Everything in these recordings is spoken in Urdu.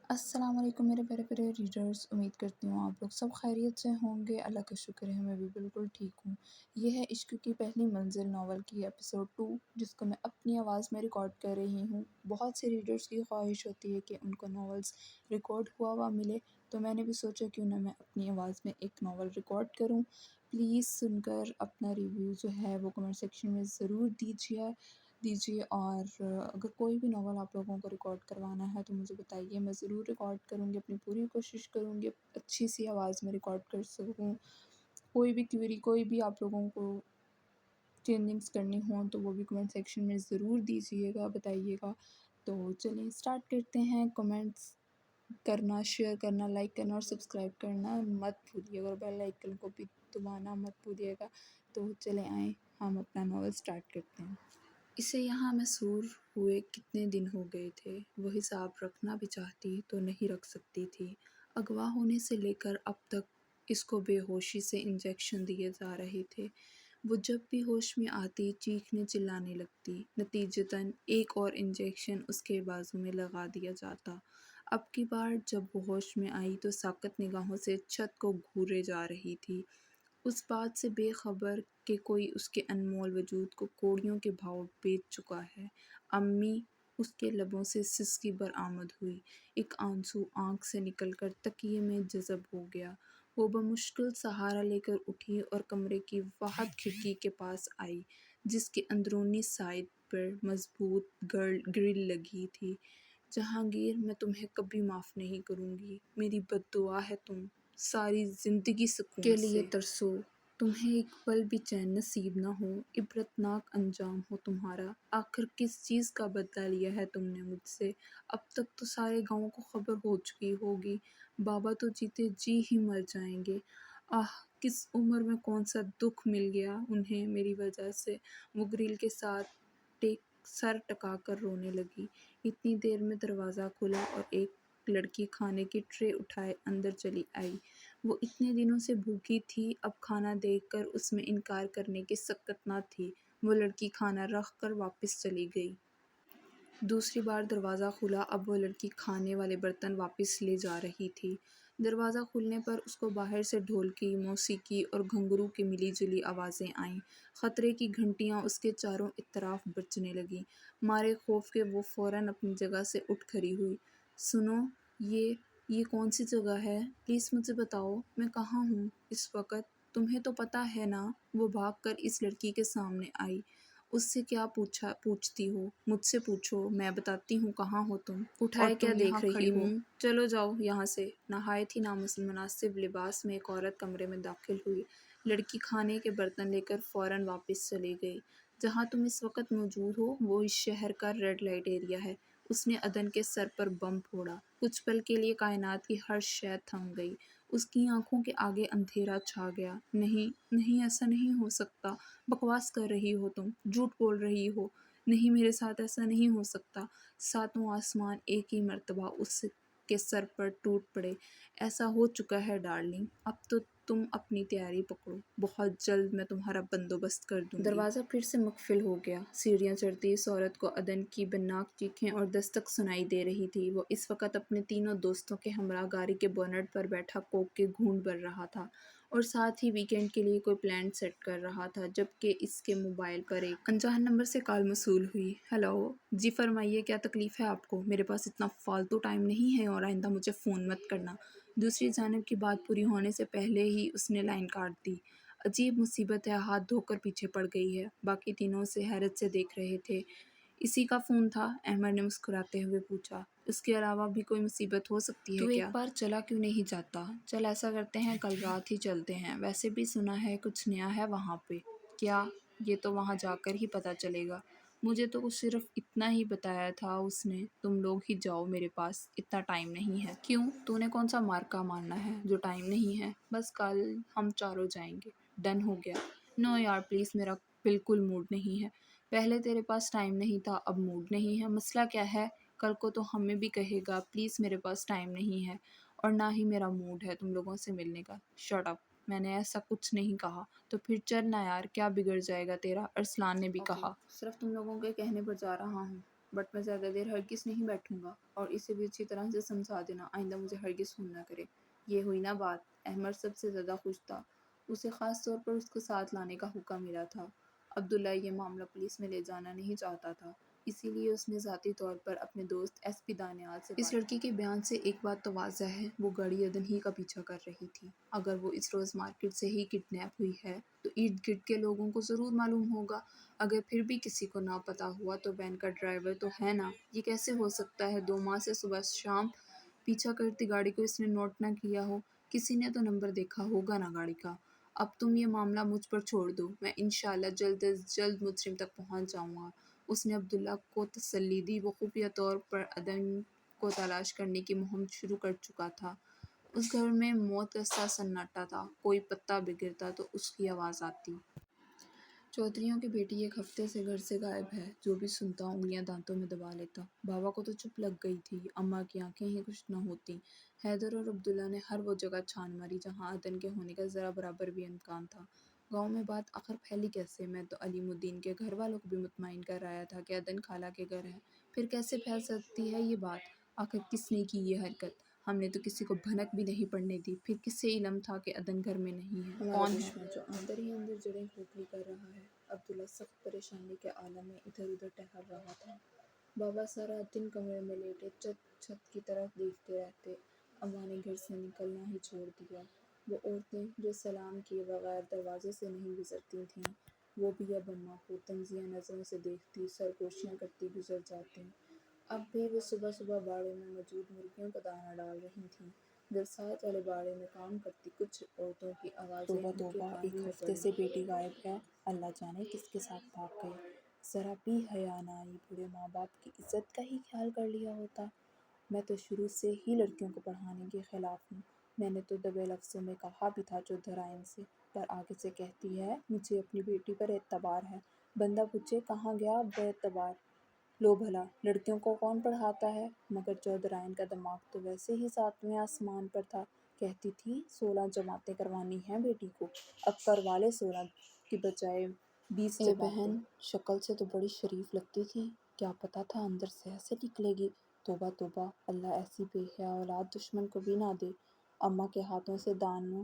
السلام علیکم میرے پیارے پیارے ریڈرز، امید کرتی ہوں آپ لوگ سب خیریت سے ہوں گے۔ اللہ کا شکر ہے میں بھی بالکل ٹھیک ہوں۔ یہ ہے عشق کی پہلی منزل ناول کی ایپیسوڈ 2، جس کو میں اپنی آواز میں ریکارڈ کر رہی ہوں۔ بہت سے ریڈرز کی خواہش ہوتی ہے کہ ان کو ناولز ریکارڈ ہوا ملے، تو میں نے بھی سوچا کیوں نہ میں اپنی آواز میں ایک ناول ریکارڈ کروں۔ پلیز سن کر اپنا ریویو جو ہے وہ کمنٹ سیکشن میں ضرور دیجیے اور اگر کوئی بھی ناول آپ لوگوں کو ریکارڈ کروانا ہے تو مجھے بتائیے، میں ضرور ریکارڈ کروں گی، اپنی پوری کوشش کروں گی اچھی سی آواز میں ریکارڈ کر سکوں۔ کوئی بھی کوئری، کوئی بھی آپ لوگوں کو چینجنگز کرنی ہوں تو وہ بھی کمنٹ سیکشن میں ضرور دیجیے گا، بتائیے گا۔ تو چلیں اسٹارٹ کرتے ہیں۔ کمنٹس کرنا، شیئر کرنا، لائک کرنا اور سبسکرائب کرنا مت بھولیے گا، اور بیل آئیکن کو بھی دبانا مت بھولیے گا۔ تو چلیں آئیں ہم اپنا ناول اسٹارٹ کرتے ہیں۔ اسے یہاں مسحور ہوئے کتنے دن ہو گئے تھے، وہ حساب رکھنا بھی چاہتی تو نہیں رکھ سکتی تھی۔ اغوا ہونے سے لے کر اب تک اس کو بے ہوشی سے انجیکشن دیے جا رہے تھے۔ وہ جب بھی ہوش میں آتی چیخنے چلانے لگتی، نتیجتاً ایک اور انجیکشن اس کے بازو میں لگا دیا جاتا۔ اب کی بار جب وہ ہوش میں آئی تو ساکت نگاہوں سے چھت کو گھورے جا رہی تھی، اس بات سے بے خبر کہ کوئی اس کے انمول وجود کو کوڑیوں کے بھاؤ بیچ چکا ہے۔ امی، اس کے لبوں سے سسکی برآمد ہوئی، ایک آنسو آنکھ سے نکل کر تکیے میں جذب ہو گیا۔ وہ بمشکل سہارا لے کر اٹھی اور کمرے کی واحد کھڑکی کے پاس آئی جس کے اندرونی سائڈ پر مضبوط گرل لگی تھی۔ جہانگیر، میں تمہیں کبھی معاف نہیں کروں گی، میری بد دعا ہے تم ساری زندگی سکون کے لیے ترسو، تمہیں ایک پل بھی چین نصیب نہ ہو، عبرتناک انجام ہو تمہارا۔ آخر کس چیز کا بدلہ لیا ہے تم نے مجھ سے؟ اب تک تو سارے گاؤں کو خبر ہو چکی ہوگی، بابا تو جیتے جی ہی مر جائیں گے۔ آہ، کس عمر میں کون سا دکھ مل گیا انہیں میری وجہ سے۔ وہ گریل کے ساتھ سر ٹکا کر رونے لگی۔ اتنی دیر میں دروازہ کھلا اور ایک لڑکی کھانے کی ٹرے اٹھائے اندر چلی آئی۔ وہ اتنے دنوں سے بھوکی تھی، اب کھانا دیکھ کر اس میں انکار کرنے کی سکت نہ تھی۔ وہ لڑکی کھانا رکھ کر واپس چلی گئی۔ دوسری بار دروازہ کھلا، اب وہ لڑکی کھانے والے برتن واپس لے جا رہی تھی۔ دروازہ کھلنے پر اس کو باہر سے ڈھولکی، موسیقی اور گھنگرو کی ملی جلی آوازیں آئیں۔ خطرے کی گھنٹیاں اس کے چاروں اطراف بجنے لگیں۔ مارے خوف کے وہ فوراً اپنی جگہ سے اٹھ کھڑی ہوئی۔ سنو، یہ کون سی جگہ ہے؟ پلیز مجھے بتاؤ، میں کہاں ہوں اس وقت؟ تمہیں تو پتہ ہے نا؟ وہ بھاگ کر اس لڑکی کے سامنے آئی۔ اس سے کیا پوچھتی ہو؟ مجھ سے پوچھو، میں بتاتی ہوں کہاں ہو تم۔ اٹھائے کیا دیکھ رہی ہو؟ چلو جاؤ یہاں سے۔ نہایت ہی نامناسب لباس میں ایک عورت کمرے میں داخل ہوئی۔ لڑکی کھانے کے برتن لے کر فوراً واپس چلی گئی۔ جہاں تم اس وقت موجود ہو وہ اس شہر کا ریڈ لائٹ ایریا ہے۔ اس نے عدن کے سر پر بم پھوڑا۔ کچھ پل کے لیے کائنات کی ہر شے تھم گئی۔ اس کی آنکھوں کے آگے اندھیرا چھا گیا۔ نہیں، ایسا نہیں ہو سکتا، بکواس کر رہی ہو تم، جھوٹ بول رہی ہو۔ نہیں، میرے ساتھ ایسا نہیں ہو سکتا۔ ساتوں آسمان ایک ہی مرتبہ اس کے سر پر ٹوٹ پڑے۔ ایسا ہو چکا ہے ڈارلنگ، اب تو تم اپنی تیاری پکڑو، بہت جلد میں تمہارا بندوبست کر دوں گی۔ دروازہ پھر سے مقفل ہو گیا۔ سیڑھیاں چڑھتی اس عورت کو عدن کی بناک چیخیں اور دستک سنائی دے رہی تھی۔ وہ اس وقت اپنے تینوں دوستوں کے ہمراہ گاڑی کے بونٹ پر بیٹھا کوک کے گھونٹ بھر رہا تھا اور ساتھ ہی ویکینڈ کے لیے کوئی پلان سیٹ کر رہا تھا، جبکہ اس کے موبائل پر ایک انجان نمبر سے کال موصول ہوئی۔ ہیلو جی، فرمائیے کیا تکلیف ہے آپ کو؟ میرے پاس اتنا فالتو ٹائم نہیں ہے اور آئندہ مجھے فون مت کرنا۔ دوسری جانب کی بات پوری ہونے سے پہلے ہی اس نے لائن کاٹ دی۔ عجیب مصیبت ہے، ہاتھ دھو کر پیچھے پڑ گئی ہے۔ باقی تینوں اسے حیرت سے دیکھ رہے تھے۔ اسی کا فون تھا؟ احمد نے مسکراتے ہوئے پوچھا۔ اس کے علاوہ بھی کوئی مصیبت ہو سکتی ہے کیا؟ تو ایک بار چلا کیوں نہیں جاتا؟ چل ایسا کرتے ہیں، کل رات ہی چلتے ہیں، ویسے بھی سنا ہے کچھ نیا ہے وہاں پہ۔ کیا؟ یہ تو وہاں جا کر ہی پتہ چلے گا۔ مجھے تو صرف اتنا ہی بتایا تھا اس نے، تم لوگ ہی جاؤ، میرے پاس اتنا ٹائم نہیں ہے۔ کیوں؟ تو نے کون سا مارکا مارنا ہے جو ٹائم نہیں ہے؟ بس کل ہم چاروں جائیں گے، ڈن ہو گیا۔ نو یار پلیز، میرا بالکل موڈ نہیں ہے۔ پہلے تیرے پاس ٹائم نہیں تھا، اب موڈ نہیں ہے، مسئلہ کیا ہے؟ کل کو تو ہمیں بھی کہے گا پلیز میرے پاس ٹائم نہیں ہے اور نہ ہی میرا موڈ ہے تم لوگوں سے ملنے کا۔ شٹ اپ، میں نے ایسا کچھ نہیں کہا۔ تو پھر چل نا یار، کیا بگڑ جائے گا تیرا؟ ارسلان نے بھی کہا۔ صرف تم لوگوں کے کہنے پر جا رہا ہوں۔ بٹ میں زیادہ دیر ہرگز نہیں بیٹھوں گا، اور اسے بھی اچھی طرح سے سمجھا دینا آئندہ مجھے ہرگز فون نہ کرے۔ یہ ہوئی نا بات۔ احمد سب سے زیادہ خوش تھا۔ اسے خاص طور پر اس کو ساتھ لانے کا حکم ملا تھا۔ عبداللہ یہ معاملہ پولیس میں لے جانا نہیں چاہتا تھا، اسی لیے اس نے ذاتی طور پر اپنے دوست ایس پی دانیال سے اس لڑکی کے بیان سے ایک بات تو واضح ہے، وہ گاڑی عدن ہی کا پیچھا کر رہی تھی۔ اگر وہ اس روز مارکیٹ سے ہی کڈنیپ ہوئی ہے تو ارد گرد کے لوگوں کو ضرور معلوم ہوگا۔ اگر پھر بھی کسی کو نہ پتہ ہوا تو وین کا ڈرائیور تو ہے نا۔ یہ کیسے ہو سکتا ہے 2 ماہ سے صبح شام پیچھا کرتی گاڑی کو اس نے نوٹ نہ کیا ہو؟ کسی نے تو نمبر دیکھا ہوگا نا گاڑی کا۔ اب تم یہ معاملہ مجھ پر چھوڑ دو، میں انشاءاللہ جلد از جلد مجرم تک پہنچ جاؤں گا۔ اس نے عبداللہ کو تسلی دی۔ وہ خفیہ طور پر عدن کو تلاش کرنے کی مہم شروع کر چکا تھا۔ اس گھر میں موت سا سناٹا تھا، کوئی پتا بھی گرتا تو اس کی آواز آتی۔ چودھریوں کی بیٹی ایک ہفتے سے گھر سے غائب ہے۔ جو بھی سنتا انگلیاں دانتوں میں دبا لیتا۔ بابا کو تو چپ لگ گئی تھی، اماں کی آنکھیں ہی کچھ نہ ہوتیں۔ حیدر اور عبداللہ نے ہر وہ جگہ چھان ماری جہاں عدن کے ہونے کا ذرا برابر بھی امکان تھا۔ گاؤں میں بات آخر پھیلی کیسے؟ میں تو علیم الدین کے گھر والوں کو بھی مطمئن کر آیا تھا کہ عدن خالہ کے گھر ہے، پھر کیسے پھیل سکتی ہے یہ بات؟ آخر کس نے کی یہ حرکت؟ ہم نے تو کسی کو بھنک بھی نہیں پڑنے دی۔ پھر کسے علم تھا کہ عدن گھر میں نہیں ہے؟ کون ہے جو اندر ہی اندر جڑیں کھوکھلی کر رہا ہے؟ عبداللہ سخت پریشانی کے عالم میں ادھر ادھر ٹہل رہا تھا۔ بابا سارا دن کمرے میں لیٹے چھت کی طرف دیکھتے رہتے۔ اماں نے گھر سے نکلنا ہی چھوڑ دیا۔ وہ عورتیں جو سلام کیے بغیر دروازے سے نہیں گزرتی تھیں، وہ بھی اب اماں کو تنزیہ نظروں سے دیکھتی، سرگوشیاں کرتی گزر جاتیں۔ اب بھی وہ صبح صبح باڑے میں موجود مرغیوں کا دانہ ڈال رہی تھیں۔ برسات والے باڑے میں کام کرتی کچھ عورتوں کی آوازیں توبہ ان کے توبہ، کانوں ایک میں ہفتے پڑیں۔ سے بیٹی غائب ہے، اللہ جانے کس کے ساتھ بھاگ گئے۔ ذرا بھی حیا نہ آئی، بوڑھے ماں باپ کی عزت کا ہی خیال کر لیا ہوتا۔ میں تو شروع سے ہی لڑکیوں کو پڑھانے کے خلاف ہوں۔ میں نے تو دبے لفظوں میں کہا بھی تھا چودھرائن سے، پر آگے سے کہتی ہے مجھے اپنی بیٹی پر اعتبار ہے۔ بندہ پوچھے کہاں گیا اب وہ اعتبار؟ لو بھلا، لڑکیوں کو کون پڑھاتا ہے؟ مگر چودھرائن کا دماغ تو ویسے ہی 7ویں آسمان پر تھا۔ کہتی تھی 16 جماعتیں کروانی ہیں بیٹی کو، اب کروا لے 16 کی بجائے 20 اے جماعتیں۔ بہن، شکل سے تو بڑی شریف لگتی تھی، کیا پتا تھا اندر سے ایسے نکلے گی۔ توبہ توبہ، اللہ ایسی بے حیا اولاد دشمن کو بھی نہ دے۔ اماں کے ہاتھوں سے دانوں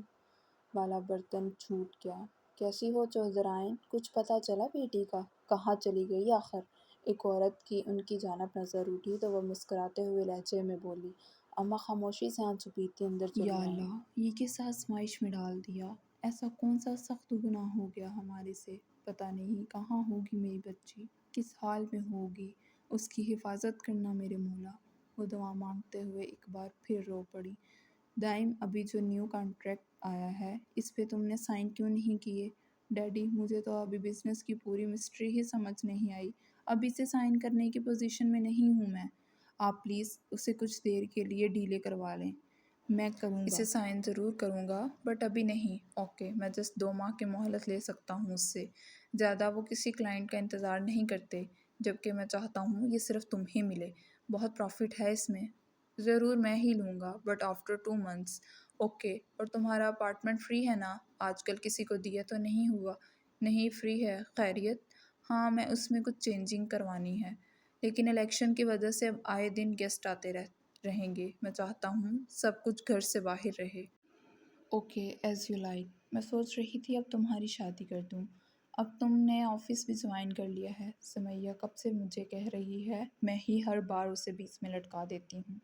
والا برتن چھوٹ گیا۔ کیسی ہو چودھرائن؟ کچھ پتہ چلا بیٹی کا؟ کہاں چلی گئی آخر؟ ایک عورت کی ان کی جانب نظر اٹھی تو وہ مسکراتے ہوئے لہجے میں بولی۔ اماں خاموشی سے آنسو پیتی اندر چلی یا آئیں۔ اللہ، یہ کس آزمائش میں ڈال دیا؟ ایسا کون سا سخت گناہ ہو گیا ہمارے سے؟ پتہ نہیں کہاں ہوگی میری بچی، کس حال میں ہوگی۔ اس کی حفاظت کرنا میرے مولا۔ وہ دعا مانگتے ہوئے ایک بار پھر رو پڑی۔ دائم، ابھی جو نیو کانٹریکٹ آیا ہے اس پہ تم نے سائن کیوں نہیں کیے؟ ڈیڈی، مجھے تو ابھی بزنس کی پوری مسٹری ہی سمجھ نہیں آئی، ابھی سے سائن کرنے کی پوزیشن میں نہیں ہوں میں۔ آپ پلیز اسے کچھ دیر کے لیے ڈیلے کروا لیں، میں کروں گا، اسے سائن ضرور کروں گا، بٹ ابھی نہیں۔ اوکے، میں جسٹ 2 ماہ کی مہلت لے سکتا ہوں اس سے زیادہ۔ وہ کسی کلائنٹ کا انتظار نہیں کرتے، جبکہ میں چاہتا ہوں یہ صرف تمہیں ملے، بہت پروفٹ ہے اس میں۔ ضرور میں ہی لوں گا، بٹ آفٹر 2 months۔ اوکے، اور تمہارا اپارٹمنٹ فری ہے نا؟ آج کل کسی کو دیا تو نہیں ہوا؟ نہیں، فری ہے۔ خیریت؟ ہاں، میں اس میں کچھ چینجنگ کروانی ہے، لیکن الیکشن کی وجہ سے اب آئے دن گیسٹ آتے رہیں گے، میں چاہتا ہوں سب کچھ گھر سے باہر رہے۔ Okay, as you like. میں سوچ رہی تھی اب تمہاری شادی کر دوں، اب تم نے آفس بھی جوائن کر لیا ہے۔ سمیہ کب سے مجھے کہہ رہی ہے، میں ہی ہر بار اسے بیچ میں لٹکا دیتی ہوں۔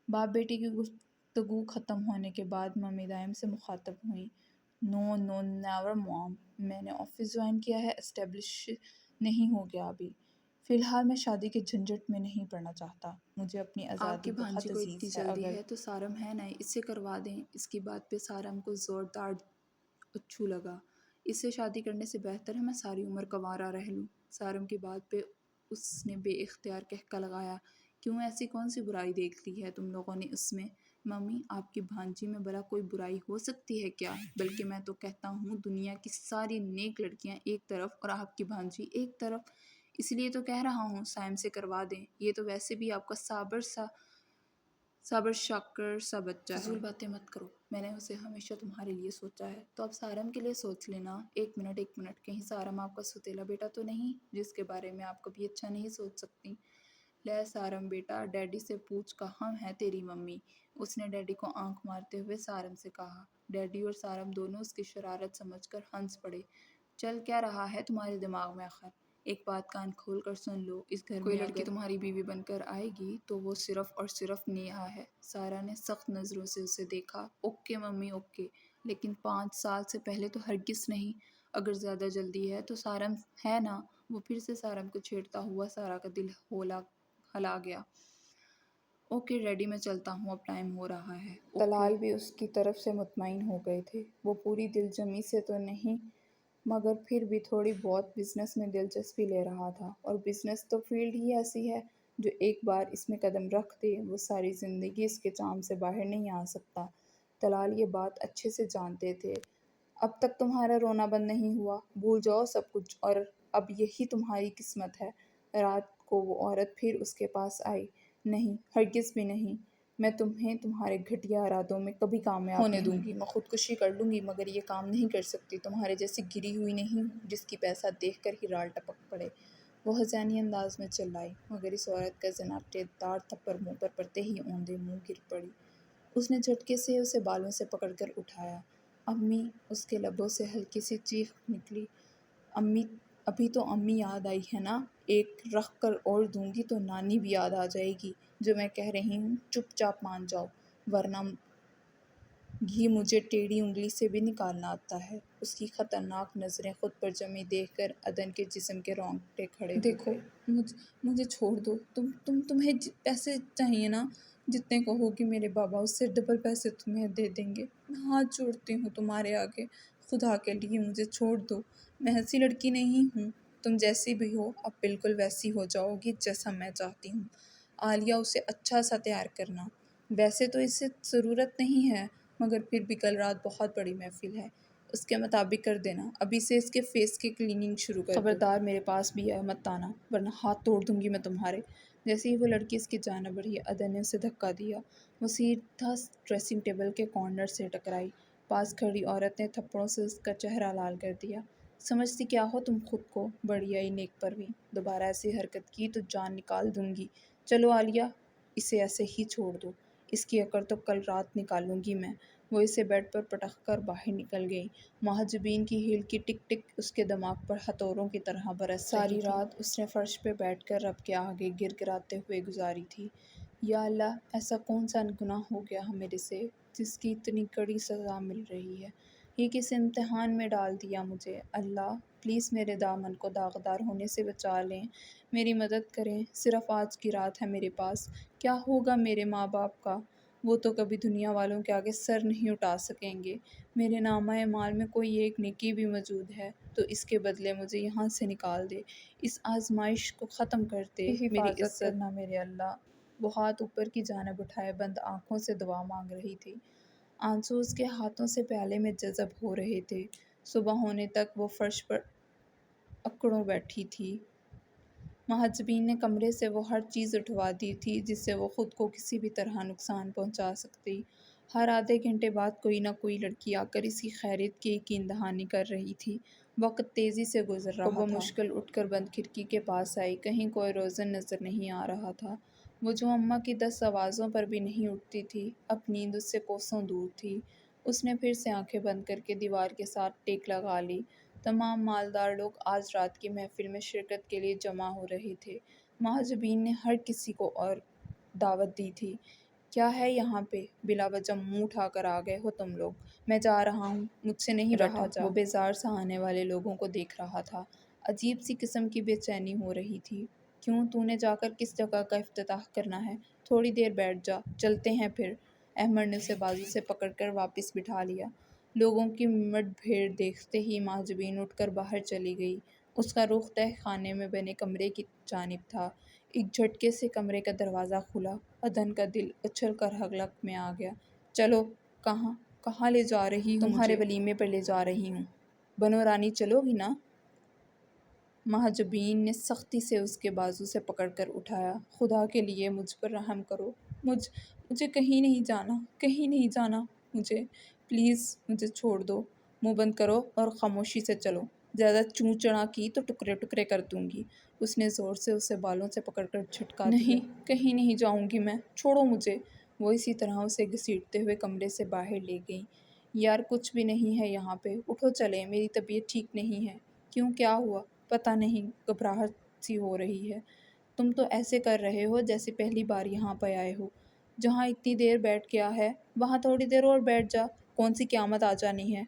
باپ بیٹی کی گفتگو ختم ہونے کے بعد ممی دائم سے مخاطب ہوئیں۔ نو نو نیور مام، میں نے آفس جوائن کیا ہے، اسٹیبلش نہیں ہو گیا ابھی۔ فی الحال میں شادی کے جھنجھٹ میں نہیں پڑنا چاہتا، مجھے اپنی آپ آزادی کی بھانجی بہت کو اتنی عزیز ہے۔ جلدی اگر ہے تو سارم ہے نا، اس سے کروا دیں۔ اس کی بات پہ سارم کو زوردار اچھو لگا۔ اس سے شادی کرنے سے بہتر ہے میں ساری عمر کنوارا رہ لوں۔ سارم کی بات پہ اس نے بے اختیار کہکا لگایا۔ کیوں، ایسی کون سی برائی دیکھ لی ہے تم لوگوں نے اس میں؟ ممی، آپ کی بھانجی میں بھلا کوئی برائی ہو سکتی ہے کیا؟ بلکہ میں تو کہتا ہوں دنیا کی ساری نیک لڑکیاں ایک طرف اور آپ کی بھانجی ایک طرف، اس لیے تو کہہ رہا ہوں سائم سے کروا دیں۔ یہ تو ویسے بھی آپ کا صابر شاکر سا بچہ ہے۔ فضول باتیں مت کرو، میں نے اسے ہمیشہ تمہارے لیے سوچا ہے، تو اب سارم کے لیے سوچ لینا۔ ایک منٹ، کہیں سارم آپ کا ستیلا بیٹا تو نہیں جس کے بارے میں آپ کبھی اچھا نہیں سوچ سکتی؟ لے سارم بیٹا، ڈیڈی سے پوچھ کہاں ہے تیری ممی؟ اس نے ڈیڈی کو آنکھ مارتے ہوئے سارم سے کہا۔ ڈیڈی اور سارم دونوں اس کی شرارت سمجھ کر ہنس پڑے۔ چل کیا رہا ہے تمہارے دماغ میں آخر؟ ایک بات کان کھول کر سن لو، اس گھر میں کوئی لڑکی تمہاری بیوی بن کر آئے گی تو وہ صرف اور صرف نیہا ہے۔ سارا نے سخت نظروں سے اسے دیکھا۔ اوکے ممی اوکے، لیکن 5 سال سے پہلے تو ہرگز نہیں۔ اگر زیادہ جلدی ہے تو سارم ہے نا؟ وہ پھر سے سارم کو چھیڑتا ہوا سارا کا دل ہلا گیا۔ اوکے ڈیڈی میں چلتا ہوں، اب ٹائم ہو رہا ہے۔ طلال بھی اس کی طرف سے مطمئن ہو گئے تھے۔ وہ پوری دل جمی سے تو نہیں مگر پھر بھی تھوڑی بہت بزنس میں دلچسپی لے رہا تھا، اور بزنس تو فیلڈ ہی ایسی ہے جو ایک بار اس میں قدم رکھ دے وہ ساری زندگی اس کے چام سے باہر نہیں آ سکتا۔ طلال یہ بات اچھے سے جانتے تھے۔ اب تک تمہارا رونا بند نہیں ہوا، بھول جاؤ سب کچھ، اور اب یہی تمہاری قسمت ہے۔ رات کو وہ عورت پھر اس کے پاس آئی۔ نہیں، ہرگز بھی نہیں، میں تمہیں تمہارے گھٹیا ارادوں میں کبھی کامیاب ہونے دوں گی۔ میں خودکشی کر لوں گی مگر یہ کام نہیں کر سکتی، تمہارے جیسی گری ہوئی نہیں ہوں جس کی پیسہ دیکھ کر ہی رال ٹپک پڑے۔ وہ حسینی انداز میں چلائی، مگر اس عورت کا زناٹے دار تھپڑ منہ پر پڑتے ہی اوندھے منہ گر پڑی۔ اس نے جھٹکے سے اسے بالوں سے پکڑ کر اٹھایا۔ امی! اس کے لبوں سے ہلکی سی چیخ نکلی۔ امی! ابھی تو امی یاد آئی ہے نا؟ ایک رکھ کر اور دوں گی تو نانی بھی یاد آ جائے گی۔ جو میں کہہ رہی ہوں چپ چاپ مان جاؤ، ورنہ گھی مجھے ٹیڑھی انگلی سے بھی نکالنا آتا ہے۔ اس کی خطرناک نظریں خود پر جمی دیکھ کر عدن کے جسم کے رونگٹے کھڑے ہو گئے۔ دیکھو مجھے چھوڑ دو، تمہیں پیسے چاہیے نا؟ جتنے کہو گی میرے بابا اس سے ڈبل پیسے تمہیں دے دیں گے۔ میں ہاتھ جوڑتی ہوں تمہارے آگے، خدا کے لیے مجھے چھوڑ دو۔ میں ایسی لڑکی نہیں ہوں، تم جیسی بھی ہو اب بالکل ویسی ہو جاؤ گی جیسا میں چاہتی ہوں۔ عالیہ اسے اچھا سا تیار کرنا۔ ویسے تو اسے ضرورت نہیں ہے مگر پھر بھی کل رات بہت بڑی محفل ہے، اس کے مطابق کر دینا۔ ابھی سے اس کے فیس کی کلیننگ شروع کر دو۔ خبردار میرے پاس بھی مت آنا ورنہ ہاتھ توڑ دوں گی میں تمہارے۔ جیسے ہی وہ لڑکی اس کی جانب بڑھی عدن نے اسے دھکا دیا۔ وہ سیدھا ڈریسنگ ٹیبل کے کارنر سے ٹکرائی۔ پاس کھڑی عورت نے تھپڑوں سے اس کا چہرہ لال کر دیا۔ سمجھتی کیا ہو تم خود کو؟ بڑی آئی نیک پروین، دوبارہ ایسی حرکت کی تو جان نکال دوں گی۔ چلو عالیہ، اسے ایسے ہی چھوڑ دو، اس کی عقل تو کل رات نکالوں گی میں۔ وہ اسے بیڈ پر پٹک کر باہر نکل گئی۔ محجبین کی ہیل کی ٹک ٹک اس کے دماغ پر ہتھوڑوں کی طرح برس رہی تھی۔ ساری رات اس نے فرش پہ بیٹھ کر رب کے آگے گر گراتے ہوئے گزاری تھی۔ یا اللہ، ایسا کون سا گناہ ہو گیا ہے میرے سے جس کی اتنی کڑی سزا مل رہی ہے؟ یہ کس امتحان میں ڈال دیا مجھے؟ اللہ پلیز میرے دامن کو داغدار ہونے سے بچا لیں، میری مدد کریں۔ صرف آج کی رات ہے میرے پاس، کیا ہوگا میرے ماں باپ کا؟ وہ تو کبھی دنیا والوں کے آگے سر نہیں اٹھا سکیں گے۔ میرے نامہ اعمال میں کوئی ایک نیکی بھی موجود ہے تو اس کے بدلے مجھے یہاں سے نکال دے، اس آزمائش کو ختم کر دے، میری عزت کرنا میرے اللہ۔ وہ ہاتھ اوپر کی جانب اٹھائے بند آنکھوں سے دعا مانگ رہی تھی۔ آنسو اس کے ہاتھوں سے پیالے میں جذب ہو رہے تھے۔ صبح ہونے تک وہ فرش پر اکڑوں بیٹھی تھی۔ محجبین نے کمرے سے وہ ہر چیز اٹھوا دی تھی جس سے وہ خود کو کسی بھی طرح نقصان پہنچا سکتی۔ ہر آدھے گھنٹے بعد کوئی نہ کوئی لڑکی آ کر اس کی خیریت کی یقین دہانی کر رہی تھی۔ وقت تیزی سے گزر رہا تھا۔ وہ مشکل اٹھ کر بند کھڑکی کے پاس آئی، کہیں کوئی روزن نظر نہیں آ رہا تھا۔ وہ جو اماں کی 10 آوازوں پر بھی نہیں اٹھتی تھی، اب نیند اس سے کوسوں دور تھی۔ اس نے پھر سے آنکھیں بند کر کے دیوار کے ساتھ ٹیک لگا لی۔ تمام مالدار لوگ آج رات کی محفل میں شرکت کے لیے جمع ہو رہے تھے۔ محجبین نے ہر کسی کو اور دعوت دی تھی۔ کیا ہے یہاں پہ؟ بلا وجہ منہ اٹھا کر آ گئے ہو تم لوگ؟ میں جا رہا ہوں، مجھ سے نہیں رہا جا۔ وہ بیزار سا آنے والے لوگوں کو دیکھ رہا تھا۔ عجیب سی قسم کی بے چینی ہو رہی تھی۔ کیوں، تو نے جا کر کس جگہ کا افتتاح کرنا ہے؟ تھوڑی دیر بیٹھ جا، چلتے ہیں پھر۔ احمد نے اسے بازو سے پکڑ کر واپس بٹھا لیا۔ لوگوں کی مڈ بھیڑ دیکھتے ہی محجبین اٹھ کر باہر چلی گئی۔ اس کا رخ تہہ خانے میں بنے کمرے کی جانب تھا۔ ایک جھٹکے سے کمرے کا دروازہ کھلا۔ عدن کا دل اچھل کر حلق میں آ گیا۔ چلو، کہاں لے جا رہی ہو؟ تمہارے ولیمے پر لے جا رہی ہوں۔ بنو رانی چلو گی نا؟ محجبین نے سختی سے اس کے بازو سے پکڑ کر اٹھایا۔ خدا کے لیے مجھ پر رحم کرو، مجھے کہیں نہیں جانا، کہیں نہیں جانا، مجھے پلیز مجھے چھوڑ دو۔ منہ بند کرو اور خاموشی سے چلو۔ زیادہ چوں چڑا کی تو ٹکڑے ٹکڑے کر دوں گی۔ اس نے زور سے اسے بالوں سے پکڑ کر جھٹکا دیا۔ نہیں، کہیں نہیں جاؤں گی میں، چھوڑو مجھے۔ وہ اسی طرح اسے گھسیٹتے ہوئے کمرے سے باہر لے گئیں۔ یار کچھ بھی نہیں ہے یہاں پہ، اٹھو چلیں، میری طبیعت ٹھیک نہیں ہے۔ کیوں، کیا ہوا؟ پتہ نہیں، گھبراہٹ سی ہو رہی ہے۔ تم تو ایسے کر رہے ہو جیسے پہلی بار یہاں پہ آئے ہو۔ جہاں اتنی دیر بیٹھ گیا ہے وہاں تھوڑی دیر اور بیٹھ جا، کون سی قیامت آ جانی ہے۔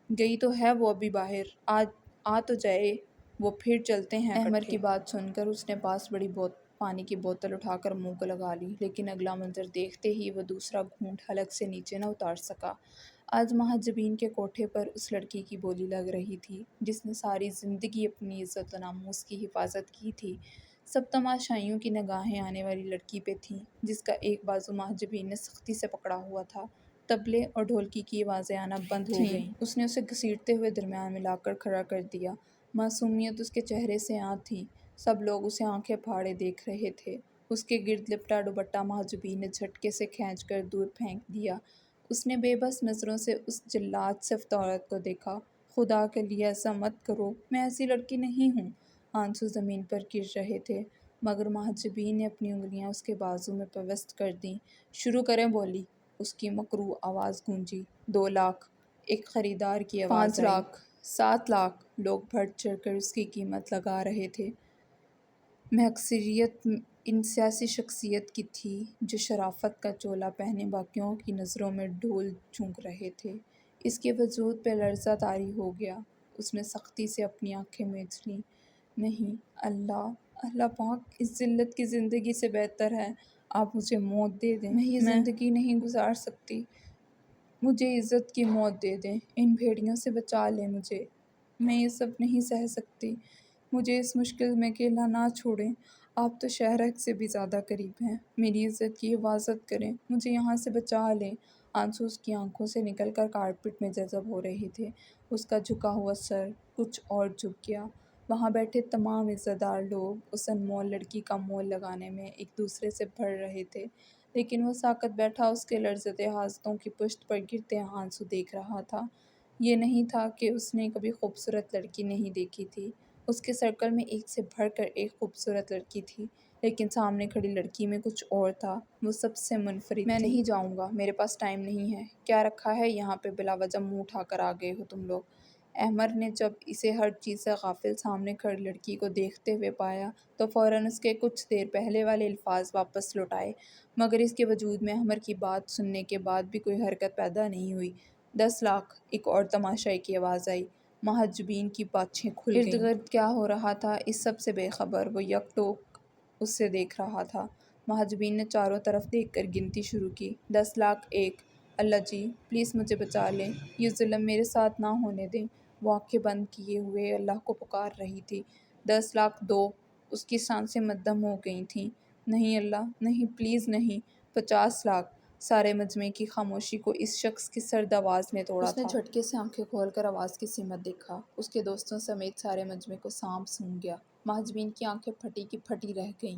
گئی تو ہے وہ ابھی باہر، آ تو جائے وہ، پھر چلتے ہیں۔ احمد کی بات سن کر اس نے پاس بڑی پانی کی بوتل اٹھا کر منہ کو لگا لی، لیکن اگلا منظر دیکھتے ہی وہ دوسرا گھونٹ حلق سے نیچے نہ اتار سکا۔ آج محجبین کے کوٹھے پر اس لڑکی کی بولی لگ رہی تھی جس نے ساری زندگی اپنی عزت و ناموس کی حفاظت کی تھی۔ سب تماشائیوں کی نگاہیں آنے والی لڑکی پہ تھیں جس کا ایک بازو محجبین نے سختی سے پکڑا ہوا تھا۔ طبلے اور ڈھولکی کی آوازیں آنا بند ہو گئیں۔ اس نے اسے گھسیٹتے ہوئے درمیان میں لا کر کھڑا کر دیا۔ معصومیت اس کے چہرے سے عاں تھی۔ سب لوگ اسے آنکھیں پھاڑے دیکھ رہے تھے۔ اس کے گرد لپٹا دوپٹہ محجبین نے جھٹکے سے کھینچ کر دور پھینک دیا۔ اس نے بے بس نظروں سے اس جلاد صفت عورت کو دیکھا۔ خدا کے لیے ایسا مت کرو، میں ایسی لڑکی نہیں ہوں۔ آنسو زمین پر گر رہے تھے مگر محجبین نے اپنی انگلیاں اس کے بازو میں پیوست کر دیں۔ شروع کریں بولی، اس کی مکروہ آواز گونجی۔ 2 لاکھ، ایک خریدار کی آواز آئی۔ 5 لاکھ، 7 لاکھ، لوگ بڑھ چڑھ کر اس کی قیمت لگا رہے تھے۔ میں اکثریت ان سیاسی شخصیت کی تھی جو شرافت کا چولا پہنے باقیوں کی نظروں میں ڈھول جھونک رہے تھے۔ اس کے وجود پہ لرزہ طاری ہو گیا۔ اس نے سختی سے اپنی آنکھیں مینچ لیں۔ نہیں، اللہ پاک، اس ذلت کی زندگی سے بہتر ہے آپ مجھے موت دے دیں۔ میں یہ زندگی نہیں گزار سکتی، مجھے عزت کی موت دے دیں، ان بھیڑیوں سے بچا لیں مجھے، میں یہ سب نہیں سہ سکتی، مجھے اس مشکل میں اکیلا نہ چھوڑیں، آپ تو شہرک سے بھی زیادہ قریب ہیں، میری عزت کی حفاظت کریں، مجھے یہاں سے بچا لیں۔ آنسو اس کی آنکھوں سے نکل کر کارپٹ میں جذب ہو رہے تھے۔ اس کا جھکا ہوا سر کچھ اور جھک گیا۔ وہاں بیٹھے تمام عزت دار لوگ اس انمول لڑکی کا مول لگانے میں ایک دوسرے سے بھر رہے تھے، لیکن وہ ساکت بیٹھا اس کے لرزتے ہاتھوں کی پشت پر گرتے آنسو دیکھ رہا تھا۔ یہ نہیں تھا کہ اس نے کبھی خوبصورت لڑکی نہیں دیکھی تھی۔ اس کے سرکل میں ایک سے بڑھ کر ایک خوبصورت لڑکی تھی، لیکن سامنے کھڑی لڑکی میں کچھ اور تھا، وہ سب سے منفرد تھی۔ میں نہیں جاؤں گا، میرے پاس ٹائم نہیں ہے۔ کیا رکھا ہے یہاں پہ بلا وجہ منہ اٹھا کر آ گئے ہو تم لوگ؟ احمد نے جب اسے ہر چیز سے غافل سامنے کھڑی لڑکی کو دیکھتے ہوئے پایا تو فوراً اس کے کچھ دیر پہلے والے الفاظ واپس لوٹائے، مگر اس کے وجود میں احمد کی بات سننے کے بعد بھی کوئی حرکت پیدا نہیں ہوئی۔ 10 لاکھ، ایک اور تماشائی کی آواز آئی۔ محجبین کی باچھیں کھل گئیں۔ ارد گرد کیا ہو رہا تھا اس سب سے بے خبر وہ یک ٹوک اس سے دیکھ رہا تھا۔ محجبین نے چاروں طرف دیکھ کر گنتی شروع کی۔ 10 لاکھ 1، اللہ جی پلیز مجھے بچا لیں، یہ ظلم میرے ساتھ نہ ہونے دیں۔ وہ آنکھیں بند کیے ہوئے اللہ کو پکار رہی تھی۔ 10 لاکھ 2، اس کی سانسیں مدھم ہو گئی تھیں۔ نہیں اللہ، نہیں، پلیز نہیں۔ 50 لاکھ، سارے مجمع کی خاموشی کو اس شخص کی سرد آواز نے توڑا تھا۔ اس نے جھٹکے سے آنکھیں کھول کر آواز کی سمت دیکھا۔ اس کے دوستوں سمیت سارے مجمع کو سانپ سونگھ گیا۔ محجبین کی آنکھیں پھٹی کی پھٹی رہ گئیں۔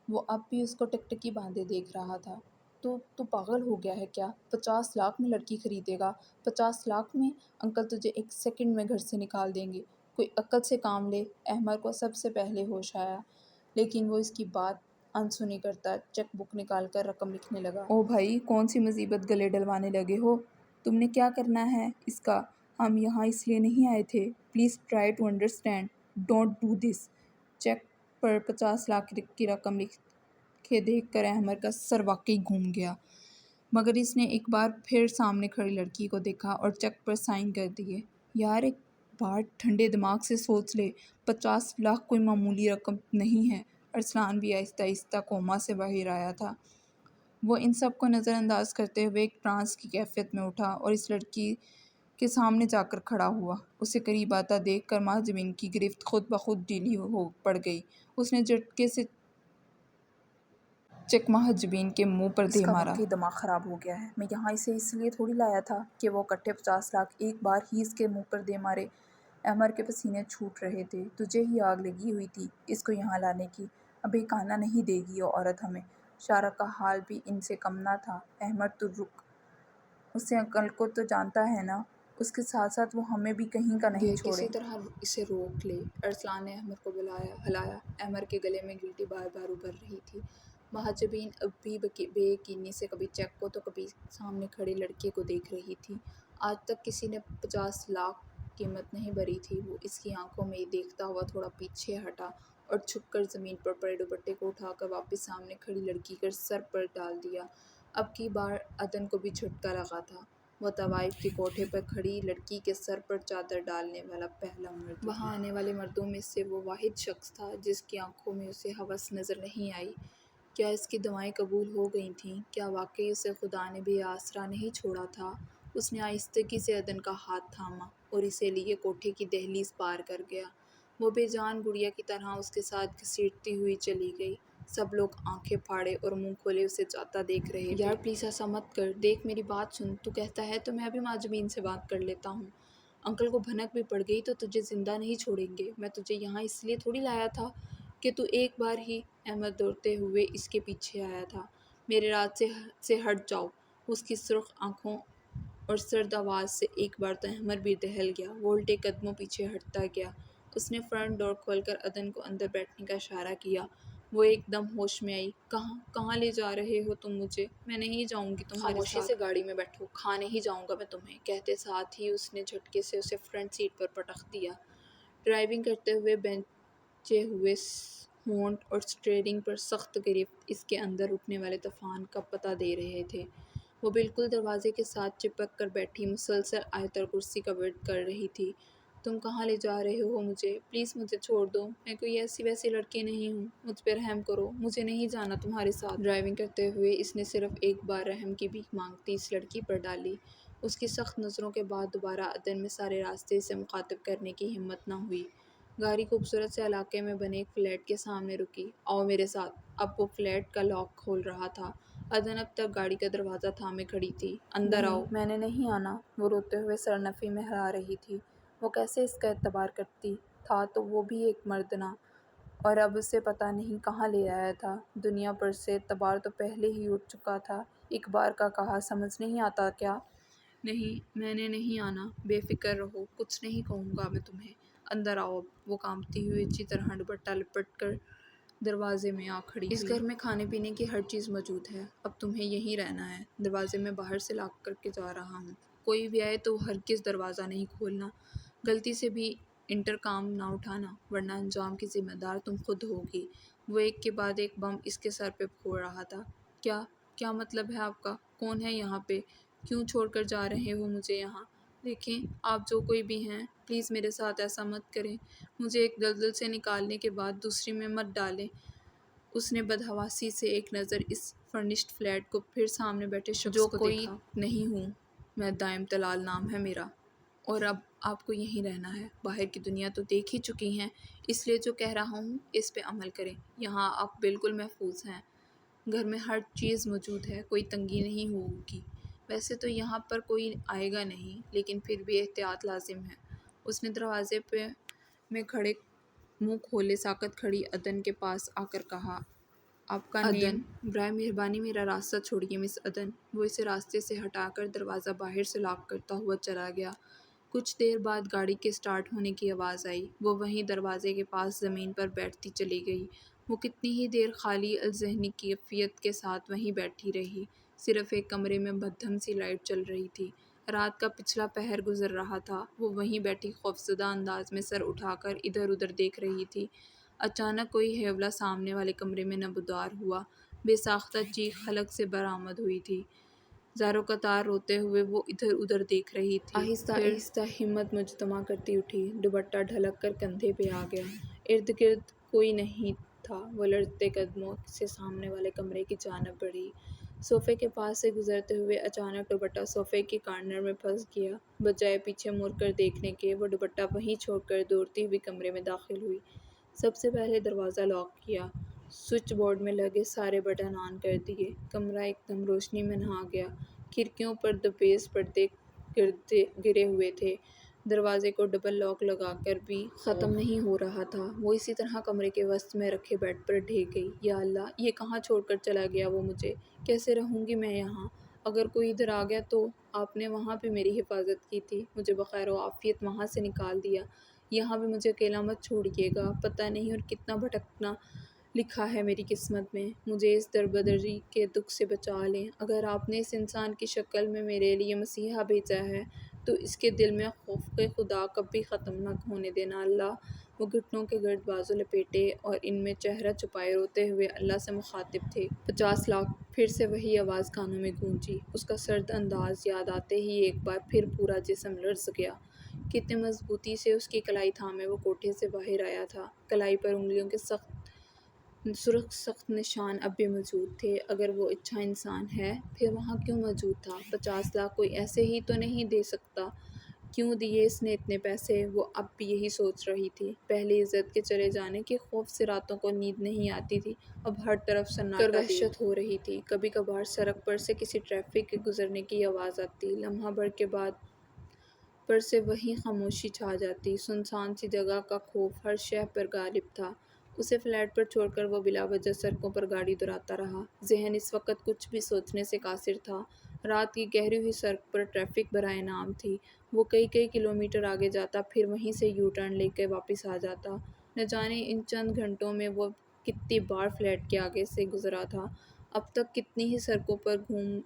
وہ اب بھی اس کو ٹکٹکی باندھے دیکھ رہا تھا۔ تو پاگل ہو گیا ہے کیا؟ 50 لاکھ میں لڑکی خریدے گا؟ 50 لاکھ میں انکل تجھے 1 سیکنڈ میں گھر سے نکال دیں گے، کوئی عقل سے کام لے۔ احمد کو سب سے پہلے ہوش آیا، لیکن وہ اس کی بات انسنی کرتا چیک بک نکال کر رقم لکھنے لگا۔ او بھائی، کون سی مصیبت گلے ڈلوانے لگے ہو؟ تم نے کیا کرنا ہے اس کا؟ ہم یہاں اس لیے نہیں آئے تھے، please try to understand, don't do this. Check پر 50 لاکھ کی رقم لکھے دیکھ کر احمد کا سر واقعی گھوم گیا، مگر اس نے ایک بار پھر سامنے کھڑی لڑکی کو دیکھا اور چیک پر سائن کر دیے۔ یار ایک بار ٹھنڈے دماغ سے سوچ لے، 50 لاکھ کوئی معمولی رقم نہیں ہے۔ ارسلان بھی آہستہ آہستہ کوما سے باہر آیا تھا۔ وہ ان سب کو نظر انداز کرتے ہوئے ایک ٹرانس کی کیفیت میں اٹھا اور اس لڑکی کے سامنے جا کر کھڑا ہوا۔ اسے قریب آتا دیکھ کر محجبین کی گرفت خود بخود ڈھیلی ہو پڑ گئی۔ اس نے جھٹکے سے چیک محجبین کے منہ پر دے مارا۔ اس کا واقعی دماغ خراب ہو گیا ہے، میں یہاں اسے اس لیے تھوڑی لایا تھا کہ وہ اکٹھے 50 لاکھ ایک بار ہی اس کے منہ پر دے مارے۔ احمد کے پسینے چھوٹ رہے تھے۔ تجھے ہی آگ لگی ہوئی تھی اس کو یہاں لانے کی، اب ایک آنا نہیں دے گی یہ عورت ہمیں۔ شارق کا حال بھی ان سے کم نہ تھا۔ احمد تو رک، اسے عقل کو تو جانتا ہے نا، اس کے ساتھ ساتھ وہ ہمیں بھی کہیں کا نہیں کہ چھوڑے۔ کسی طرح اسے روک لے۔ ارسلان نے احمد کو ہلایا۔ احمد کے گلے میں گلٹی بار بار ابھر رہی تھی۔ محجبین اب بھی بے یقینی سے کبھی چیک کو تو کبھی سامنے کھڑی لڑکی کو دیکھ رہی تھی۔ آج تک کسی نے 50 لاکھ قیمت نہیں بھری تھی۔ وہ اس کی آنکھوں میں دیکھتا ہوا تھوڑا پیچھے ہٹا اور چھپ کر زمین پر پڑے دوپٹے کو اٹھا کر واپس سامنے کھڑی لڑکی کے سر پر ڈال دیا۔ اب کی بار عدن کو بھی جھٹکا لگا تھا۔ وہ طوائف کے کوٹھے پر کھڑی لڑکی کے سر پر چادر ڈالنے والا پہلا مرد تھا۔ وہاں آنے والے مردوں میں سے وہ واحد شخص تھا جس کی آنکھوں میں اسے ہوس نظر نہیں آئی۔ کیا اس کی دعائیں قبول ہو گئی تھیں؟ کیا واقعی اسے خدا نے بے آسرا نہیں چھوڑا تھا؟ اس نے آہستگی سے عدن کا ہاتھ تھاما اور اسے لیے کوٹھے کی دہلیز پار کر گیا۔ وہ بے جان گڑیا کی طرح اس کے ساتھ گھسیٹتی ہوئی چلی گئی۔ سب لوگ آنکھیں پھاڑے اور منہ کھولے اسے جاتا دیکھ رہے تھے۔ یار پلیز ایسا مت کر، دیکھ میری بات سن۔ تو کہتا ہے تو میں ابھی معجبین سے بات کر لیتا ہوں۔ انکل کو بھنک بھی پڑ گئی تو تجھے زندہ نہیں چھوڑیں گے۔ میں تجھے یہاں اس لیے تھوڑی لایا تھا کہ تو ایک بار ہی۔ احمد دوڑتے ہوئے اس کے پیچھے آیا تھا۔ میرے راستے سے ہٹ جاؤ۔ اس کی سرخ آنکھوں اور سرد آواز سے ایک بار تو احمد بھی دہل گیا۔ وہ الٹے قدموں پیچھے ہٹتا گیا۔ اس نے فرنٹ ڈور کھول کر عدن کو اندر بیٹھنے کا اشارہ کیا۔ وہ ایک دم ہوش میں آئی۔ کہاں لے جا رہے ہو تم مجھے؟ میں نہیں جاؤں گی تمہارے ساتھ۔ خاموشی سے گاڑی میں بیٹھو، کھا نہیں جاؤں گا میں تمہیں۔ کہتے ساتھ ہی اس نے جھٹکے سے اسے فرنٹ سیٹ پر پٹخ دیا۔ ڈرائیونگ کرتے ہوئے بھنچے ہوئے ہونٹ اور اسٹیئرنگ پر سخت گرفت اس کے اندر اٹھنے والے طوفان کا پتہ دے رہے تھے۔ وہ بالکل دروازے کے ساتھ چپک کر بیٹھی مسلسل آیت الکرسی کا ورد کر رہی تھی۔ تم کہاں لے جا رہے ہو مجھے؟ پلیز مجھے چھوڑ دو۔ میں کوئی ایسی ویسی لڑکی نہیں ہوں۔ مجھ پہ رحم کرو۔ مجھے نہیں جانا تمہارے ساتھ۔ ڈرائیونگ کرتے ہوئے اس نے صرف ایک بار رحم کی بھیک مانگتی اس لڑکی پر ڈالی۔ اس کی سخت نظروں کے بعد دوبارہ عدن میں سارے راستے اسے مخاطب کرنے کی ہمت نہ ہوئی۔ گاڑی خوبصورت سے علاقے میں بنے ایک فلیٹ کے سامنے رکی۔ آؤ میرے ساتھ۔ اب وہ فلیٹ کا لاک کھول رہا تھا۔ عدن اب تک گاڑی کا دروازہ تھامے کھڑی تھی۔ اندر آؤ۔ میں نے نہیں آنا۔ وہ روتے ہوئے سر نفی میں ہلا رہی تھی۔ وہ کیسے اس کا اعتبار کرتی؟ تھا تو وہ بھی ایک مرد نہ، اور اب اسے پتہ نہیں کہاں لے آیا تھا۔ دنیا پر سے اعتبار تو پہلے ہی اٹھ چکا تھا۔ ایک بار کا کہا سمجھ نہیں آتا کیا؟ نہیں، میں نے نہیں آنا۔ بے فکر رہو، کچھ نہیں کہوں گا میں تمہیں۔ اندر آؤ اب۔ وہ کانپتی ہوئی اچھی طرح دوپٹہ لپیٹ کر دروازے میں آ کھڑی ہوئی۔ اس گھر میں کھانے پینے کی ہر چیز موجود ہے۔ اب تمہیں یہیں رہنا ہے۔ دروازے میں باہر سے لاک کر کے جا رہا ہوں۔ کوئی بھی آئے تو ہرگز دروازہ نہیں کھولنا۔ غلطی سے بھی انٹرکام نہ اٹھانا، ورنہ انجام کی ذمہ دار تم خود ہوگی۔ وہ ایک کے بعد ایک بم اس کے سر پہ پھوڑ رہا تھا۔ کیا مطلب ہے آپ کا؟ کون ہے یہاں پہ؟ کیوں چھوڑ کر جا رہے ہو مجھے یہاں؟ دیکھیں آپ جو کوئی بھی ہیں، پلیز میرے ساتھ ایسا مت کریں۔ مجھے ایک دلدل سے نکالنے کے بعد دوسری میں مت ڈالیں۔ اس نے بدحواسی سے ایک نظر اس فرنشڈ فلیٹ کو پھر سامنے بیٹھے شخص کو دیکھا۔ جو کوئی نہیں ہوں میں، دائم طلال نام ہے میرا، اور اب آپ کو یہیں رہنا ہے۔ باہر کی دنیا تو دیکھ ہی چکی ہیں، اس لیے جو کہہ رہا ہوں اس پہ عمل کریں۔ یہاں آپ بالکل محفوظ ہیں۔ گھر میں ہر چیز موجود ہے، کوئی تنگی نہیں ہوگی۔ ویسے تو یہاں پر کوئی آئے گا نہیں، لیکن پھر بھی احتیاط لازم ہے۔ اس نے دروازے میں کھڑے منہ کھولے ساکت کھڑی عدن کے پاس آ کر کہا۔ آپ کا نیم؟ برائے مہربانی میرا راستہ چھوڑیے مس عدن۔ وہ اسے راستے سے ہٹا کر دروازہ باہر سے لاک کرتا ہوا چلا گیا۔ کچھ دیر بعد گاڑی کے سٹارٹ ہونے کی آواز آئی۔ وہ وہیں دروازے کے پاس زمین پر بیٹھتی چلی گئی۔ وہ کتنی ہی دیر خالی الذہنی کیفیت کے ساتھ وہیں بیٹھی رہی۔ صرف ایک کمرے میں مدھم سی لائٹ چل رہی تھی۔ رات کا پچھلا پہر گزر رہا تھا۔ وہ وہیں بیٹھی خوفزدہ انداز میں سر اٹھا کر ادھر ادھر دیکھ رہی تھی۔ اچانک کوئی ہیولہ سامنے والے کمرے میں نمودار ہوا۔ بے ساختہ چیخ حلق سے برآمد ہوئی تھی۔ زاروں قطار روتے ہوئے وہ ادھر ادھر دیکھ رہی تھی۔ آہستہ آہستہ ہمت مجتمع کرتی اٹھی۔ دوپٹہ ڈھلک کر کندھے پہ آ گیا۔ ارد گرد کوئی نہیں تھا۔ وہ لرزتے قدموں سے سامنے والے کمرے کی جانب بڑھی۔ صوفے کے پاس سے گزرتے ہوئے اچانک دوپٹہ صوفے کے کارنر میں پھنس گیا۔ بجائے پیچھے مڑ کر دیکھنے کے، وہ دوپٹہ وہیں چھوڑ کر دوڑتی ہوئی کمرے میں داخل ہوئی۔ سب سے پہلے دروازہ لاک کیا۔ سوئچ بورڈ میں لگے سارے بٹن آن کر دیے۔ کمرہ ایک دم روشنی میں نہا گیا۔ کھڑکیوں پر دوبیز پردے گرے ہوئے تھے۔ دروازے کو ڈبل لاک لگا کر بھی ختم نہیں ہو رہا تھا۔ وہ اسی طرح کمرے کے وسط میں رکھے بیڈ پر ڈھے گئی۔ یا اللہ! یہ کہاں چھوڑ کر چلا گیا وہ مجھے؟ کیسے رہوں گی میں یہاں؟ اگر کوئی ادھر آ گیا تو آپ نے وہاں بھی میری حفاظت کی تھی، مجھے بخیر و عافیت وہاں سے نکال دیا، یہاں بھی مجھے اکیلا مت چھوڑیے گا، پتہ نہیں اور کتنا بھٹکنا لکھا ہے میری قسمت میں، مجھے اس دربدری کے دکھ سے بچا لیں۔ اگر آپ نے اس انسان کی شکل میں میرے لیے مسیحا بھیجا ہے تو اس کے دل میں خوف خدا کبھی ختم نہ ہونے دینا اللہ۔ وہ گھٹنوں کے گرد بازو لپیٹے اور ان میں چہرہ چھپائے روتے ہوئے اللہ سے مخاطب تھے۔ 50 لاکھ۔ پھر سے وہی آواز کانوں میں گونجی۔ اس کا سرد انداز یاد آتے ہی ایک بار پھر پورا جسم لرز گیا۔ کتنی مضبوطی سے اس کی کلائی تھامے وہ کوٹھے سے باہر آیا تھا۔ کلائی پر انگلیوں کے سرخ سخت نشان اب بھی موجود تھے۔ اگر وہ اچھا انسان ہے پھر وہاں کیوں موجود تھا؟ 50 لاکھ کوئی ایسے ہی تو نہیں دے سکتا، کیوں دیے اس نے اتنے پیسے؟ وہ اب بھی یہی سوچ رہی تھی۔ پہلی عزت کے چلے جانے کے خوف سے راتوں کو نیند نہیں آتی تھی، اب ہر طرف سناٹا وحشت ہو رہی تھی۔ کبھی کبھار سڑک پر سے کسی ٹریفک کے گزرنے کی آواز آتی، لمحہ بھر کے بعد پر سے وہیں خاموشی چھا جاتی، سنسان سی جگہ کا خوف ہر شے پر غالب تھا۔ اسے فلیٹ پر چھوڑ کر وہ بلا وجہ سڑکوں پر گاڑی دوڑاتا رہا۔ ذہن اس وقت کچھ بھی سوچنے سے قاصر تھا۔ رات کی گہری ہوئی سڑک پر ٹریفک برائے نام تھی۔ وہ کئی کلومیٹر آگے جاتا، پھر وہیں سے یو ٹرن لے کے واپس آ جاتا۔ نہ جانے ان چند گھنٹوں میں وہ کتنی بار فلیٹ کے آگے سے گزرا تھا۔ اب تک کتنی ہی سڑکوں پر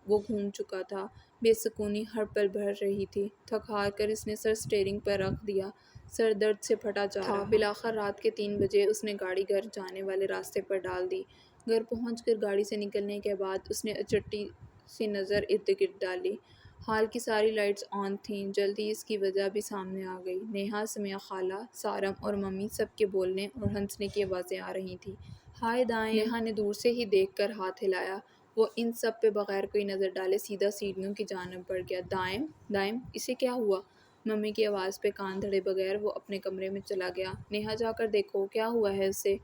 وہ گھوم چکا تھا۔ بے سکونی ہر پل بڑھ رہی تھی۔ تھک ہار کر اس نے سر اسٹیئرنگ پر رکھ دیا، سر درد سے پھٹا جا رہا تھا۔ بالآخر رات کے 3 بجے اس نے گاڑی گھر جانے والے راستے پر ڈال دی۔ گھر پہنچ کر گاڑی سے نکلنے کے بعد اس نے اچٹی سی نظر ارد گرد ڈالی۔ ہال کی ساری لائٹس آن تھیں۔ جلدی اس کی وجہ بھی سامنے آ گئی۔ نیہا، سمیہ خالہ، سارم اور ممی سب کے بولنے اور ہنسنے کی آوازیں آ رہی تھیں۔ ہائے دائیں! نیہا نے دور سے ہی دیکھ کر ہاتھ ہلایا۔ وہ ان سب پہ بغیر کوئی نظر ڈالے سیدھا سیڑھیوں کی جانب بڑھ گیا۔ دائیں دائیں! اسے کیا ہوا؟ ممی کی آواز پہ کان دھڑے بغیر وہ اپنے کمرے میں چلا گیا۔ نیہا، جا کر دیکھو کیا ہوا ہے اسے۔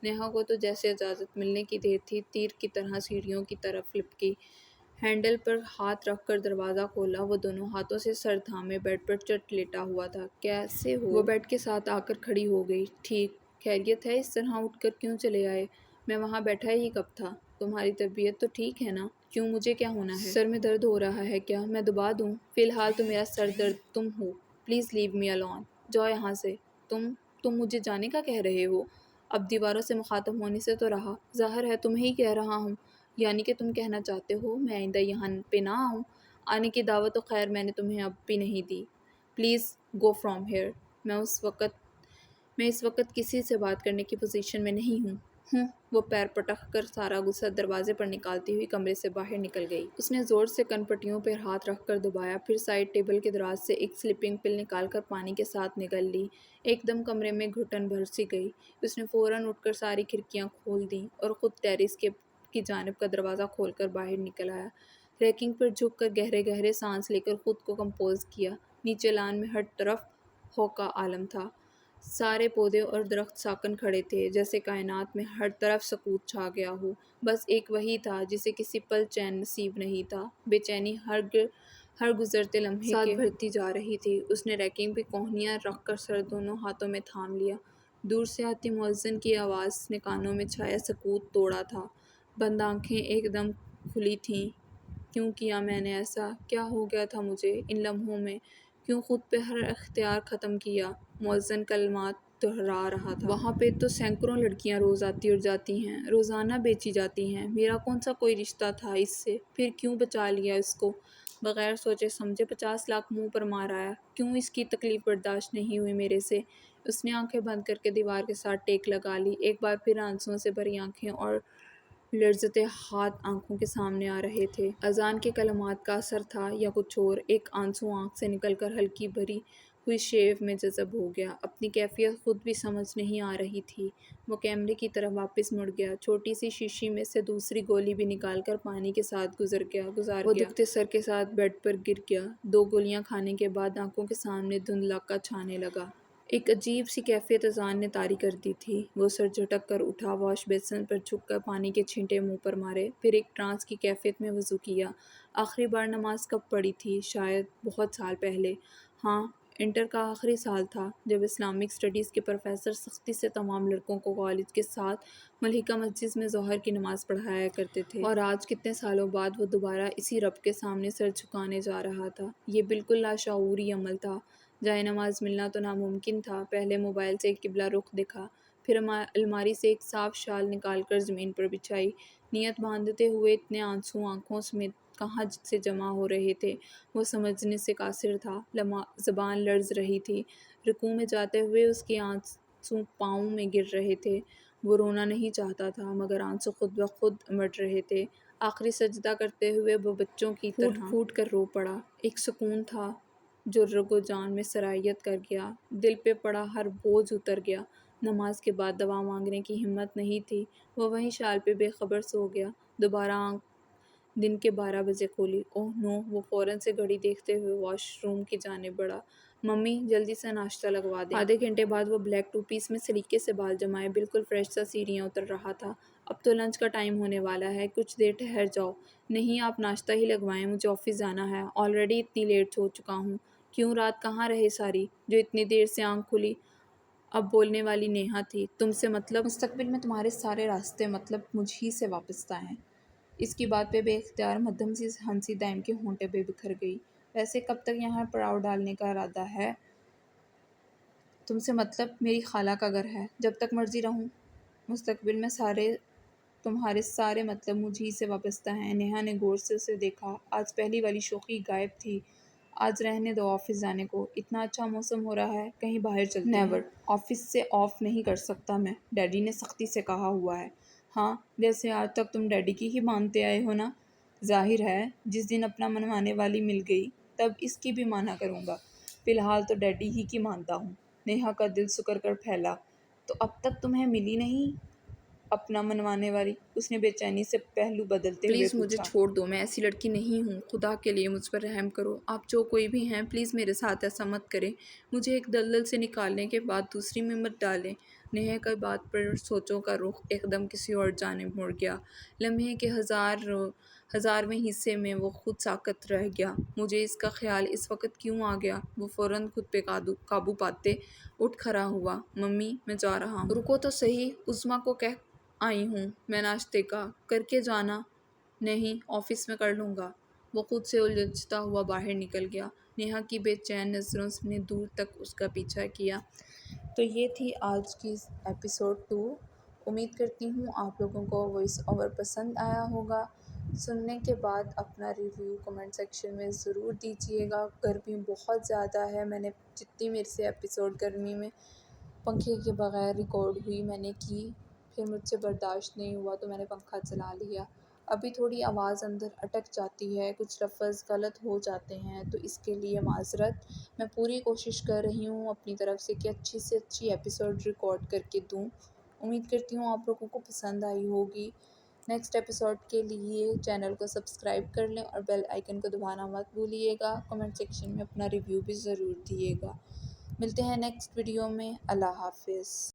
نیہا کو تو جیسے اجازت ملنے کی دیر تھی، تیر کی طرح سیڑھیوں کی طرف لپکی، ہینڈل پر ہاتھ رکھ کر دروازہ کھولا۔ وہ دونوں ہاتھوں سے سر تھامے بیڈ پر چٹ لیٹا ہوا تھا۔ کیسے ہو؟ وہ بیڈ کے ساتھ آ کر کھڑی ہو گئی۔ ٹھیک، خیریت ہے؟ اس طرح اٹھ کر کیوں چلے آئے؟ میں وہاں بیٹھا ہی کب تھا؟ تمہاری طبیعت تو ٹھیک ہے نا؟ کیوں، مجھے کیا ہونا ہے؟ سر میں درد ہو رہا ہے کیا؟ میں دبا دوں؟ فی الحال تو میرا سر درد تم ہو، پلیز لیو می الون۔ جاؤ یہاں سے۔ تم مجھے جانے کا کہہ رہے ہو؟ اب دیواروں سے مخاطب ہونے سے تو رہا۔ ظاہر ہے تمہیں ہی کہہ رہا ہوں۔ یعنی کہ تم کہنا چاہتے ہو میں آئندہ یہاں پہ نہ آؤں؟ آنے کی دعوت تو خیر میں نے تمہیں اب بھی نہیں دی۔ Please go from here. میں اس وقت کسی سے بات کرنے کی پوزیشن میں نہیں ہوں۔ وہ پیر پٹک کر سارا غصہ دروازے پر نکالتی ہوئی کمرے سے باہر نکل گئی۔ اس نے زور سے کن پٹیوں پر ہاتھ رکھ کر دبایا، پھر سائڈ ٹیبل کے دراز سے ایک سلیپنگ پل نکال کر پانی کے ساتھ نگل لی۔ ایک دم کمرے میں گھٹن بھر سی گئی۔ اس نے فوراً اٹھ کر ساری کھڑکیاں کھول دیں اور خود ٹیریس کی جانب کا دروازہ کھول کر باہر نکل آیا۔ ریکنگ پر جھک کر گہرے سانس لے کر خود کو کمپوز کیا۔ نیچے لان میں ہر طرف ہوکا عالم تھا۔ سارے پودے اور درخت ساکن کھڑے تھے، جیسے کائنات میں ہر طرف سکوت چھا گیا ہو۔ بس ایک وہی تھا جسے کسی پل چین نصیب نہیں تھا۔ بے چینی ہر گزرتے لمحے کے ساتھ بڑھتی جا رہی تھی۔ اس نے ریکنگ پہ کوہنیاں رکھ کر سر دونوں ہاتھوں میں تھام لیا۔ دور سے آتی مؤذن کی آواز نے کانوں میں چھایا سکوت توڑا تھا۔ بند آنکھیں ایک دم کھلی تھیں۔ کیوں کیا میں نے ایسا؟ کیا ہو گیا تھا مجھے ان لمحوں میں؟ کیوں خود پہ ہر اختیار ختم کیا؟ مؤذن کلمات دہرا رہا تھا۔ وہاں پہ تو سینکڑوں لڑکیاں روز آتی اور جاتی ہیں، روزانہ بیچی جاتی ہیں۔ میرا کون سا کوئی رشتہ تھا اس سے؟ پھر کیوں بچا لیا اس کو؟ بغیر سوچے سمجھے 50 لاکھ منہ پر مار آیا۔ کیوں اس کی تکلیف برداشت نہیں ہوئی میرے سے؟ اس نے آنکھیں بند کر کے دیوار کے ساتھ ٹیک لگا لی۔ ایک بار پھر آنسوؤں سے بھری آنکھیں اور لرزتے ہاتھ آنکھوں کے سامنے آ رہے تھے۔ اذان کے کلمات کا اثر تھا یا کچھ اور؟ ایک آنسو آنکھ سے نکل کر ہلکی بھری ہوئی شیو میں جذب ہو گیا۔ اپنی کیفیت خود بھی سمجھ نہیں آ رہی تھی۔ وہ کیمرے کی طرف واپس مڑ گیا، چھوٹی سی شیشی میں سے دوسری گولی بھی نکال کر پانی کے ساتھ گزار گیا۔ وہ دکھتے سر کے ساتھ بیڈ پر گر گیا۔ 2 گولیاں کھانے کے بعد آنکھوں کے سامنے دھندلاقہ چھانے لگا۔ ایک عجیب سی کیفیت اذان نے طاری کر دی تھی۔ وہ سر جھٹک کر اٹھا، واش بیسن پر جھک کر پانی کے چھینٹے منہ پر مارے، پھر ایک ٹرانس کی کیفیت میں وضو کیا۔ آخری بار نماز کب پڑھی تھی؟ شاید بہت سال پہلے۔ ہاں، انٹر کا آخری سال تھا جب اسلامک اسٹڈیز کے پروفیسر سختی سے تمام لڑکوں کو کالج کے ساتھ ملحقہ مسجد میں ظہر کی نماز پڑھایا کرتے تھے، اور آج کتنے سالوں بعد وہ دوبارہ اسی رب کے سامنے سر جھکانے جا رہا تھا۔ یہ بالکل لاشعوری عمل تھا۔ جائے نماز ملنا تو ناممکن تھا۔ پہلے موبائل سے قبلہ رخ دیکھا، پھر الماری سے ایک صاف شال نکال کر زمین پر بچھائی۔ نیت باندھتے ہوئے اتنے آنسو آنکھوں سمیت کہاں سے جمع ہو رہے تھے وہ سمجھنے سے قاصر تھا۔ زبان لرز رہی تھی۔ رکوع میں جاتے ہوئے اس کے آنسو پاؤں میں گر رہے تھے۔ وہ رونا نہیں چاہتا تھا مگر آنسو خود بخود امڑ رہے تھے۔ آخری سجدہ کرتے ہوئے وہ بچوں کی طرح پھوٹ پھوٹ کر رو پڑا۔ ایک سکون تھا جو رگ و جان میں سرایت کر گیا۔ دل پہ پڑا ہر بوجھ اتر گیا۔ نماز کے بعد دعا مانگنے کی ہمت نہیں تھی۔ وہ وہیں شال پہ بے خبر سو گیا۔ دوبارہ آنکھ دن کے 12 بجے کھولی۔ اوہ نو! وہ فوراً سے گھڑی دیکھتے ہوئے واش روم کی جانب بڑھا۔ ممی جلدی سے ناشتہ لگوا دیں۔ آدھے گھنٹے بعد وہ بلیک ٹو پیس میں سلیقے سے بال جمائے بالکل فریش سا سیڑھیاں اتر رہا تھا۔ اب تو لنچ کا ٹائم ہونے والا ہے، کچھ دیر ٹھہر جاؤ۔ نہیں آپ ناشتہ ہی لگوائیں، مجھے آفس جانا ہے، آلریڈی اتنی لیٹ ہو چکا ہوں۔ کیوں رات کہاں رہے ساری، جو اتنی دیر سے آنکھ کھلی؟ اب بولنے والی نیہا تھی۔ تم سے مطلب؟ مستقبل میں تمہارے سارے راستے مطلب مجھ ہی سے وابستہ ہیں۔ اس کی بات پہ بے اختیار مدھم سی ہنسی دائم کے ہونٹیں پہ بکھر گئی۔ ویسے کب تک یہاں پڑاؤ ڈالنے کا ارادہ ہے؟ تم سے مطلب میری خالہ کا گھر ہے، جب تک مرضی رہوں۔ مستقبل میں تمہارے سارے مطلب مجھ ہی سے وابستہ ہیں۔ نیہا نے غور سے اسے دیکھا۔ آج پہلی والی شوخی غائب تھی۔ آج رہنے دو آفس جانے کو، اتنا اچھا موسم ہو رہا ہے، کہیں باہر چلتے ہیں۔ نیور! آفس سے آف نہیں کر سکتا میں، ڈیڈی نے سختی سے کہا ہوا ہے۔ ہاں، جیسے آج تک تم ڈیڈی کی ہی مانتے آئے ہو نا؟ ظاہر ہے جس دن اپنا منوانے والی مل گئی تب اس کی بھی مانا کروں گا، فی الحال تو ڈیڈی ہی کی مانتا ہوں۔ نیہا کا دل سکڑ کر پھیلا۔ تو اب تک تمہیں ملی نہیں اپنا منوانے والی؟ اس نے بے چینی سے پہلو بدلتے ہوئے پلیز پوچھا۔ مجھے چھوڑ دو، میں ایسی لڑکی نہیں ہوں، خدا کے لیے مجھ پر رحم کرو۔ آپ جو کوئی بھی ہیں پلیز میرے ساتھ ایسا مت کریں، مجھے ایک دلدل سے نکالنے کے بعد دوسری میں مت ڈالیں۔ نیہا کی بات پر سوچوں کا رخ ایک دم کسی اور جانب مڑ گیا۔ لمحے کے ہزارویں حصے میں وہ خود ساکت رہ گیا۔ مجھے اس کا خیال اس وقت کیوں آ گیا؟ وہ فوراً خود پہ قابو پاتے اٹھ کھڑا ہوا۔ ممی میں جا رہا ہوں۔ رکو تو صحیح، عظمیٰ کو کہہ آئی ہوں میں ناشتے کا، کر کے جانا۔ نہیں، آفس میں کر لوں گا۔ وہ خود سے الجھتا ہوا باہر نکل گیا۔ نیہا کی بے چین نظروں نے دور تک اس کا پیچھا کیا۔ تو یہ تھی آج کی ایپیسوڈ 2۔ امید کرتی ہوں آپ لوگوں کو وائس اوور پسند آیا ہوگا۔ سننے کے بعد اپنا ریویو کمنٹ سیکشن میں ضرور دیجیے گا۔ گرمی بہت زیادہ ہے، میں نے جتنی میرے سے ایپیسوڈ گرمی میں پنکھے کے بغیر ریکارڈ ہوئی میں نے کی، پھر مجھ سے برداشت نہیں ہوا تو میں نے پنکھا چلا لیا۔ ابھی تھوڑی آواز اندر اٹک جاتی ہے، کچھ لفظ غلط ہو جاتے ہیں تو اس کے لیے معذرت۔ میں پوری کوشش کر رہی ہوں اپنی طرف سے کہ اچھی سے اچھی ایپیسوڈ ریکارڈ کر کے دوں۔ امید کرتی ہوں آپ لوگوں کو پسند آئی ہوگی۔ نیکسٹ ایپیسوڈ کے لیے چینل کو سبسکرائب کر لیں اور بیل آئیکن کو دبانا مت بھولیے گا۔ کمنٹ سیکشن میں اپنا ریویو بھی ضرور دیے گا۔ ملتے ہیں نیکسٹ ویڈیو میں۔ اللہ حافظ۔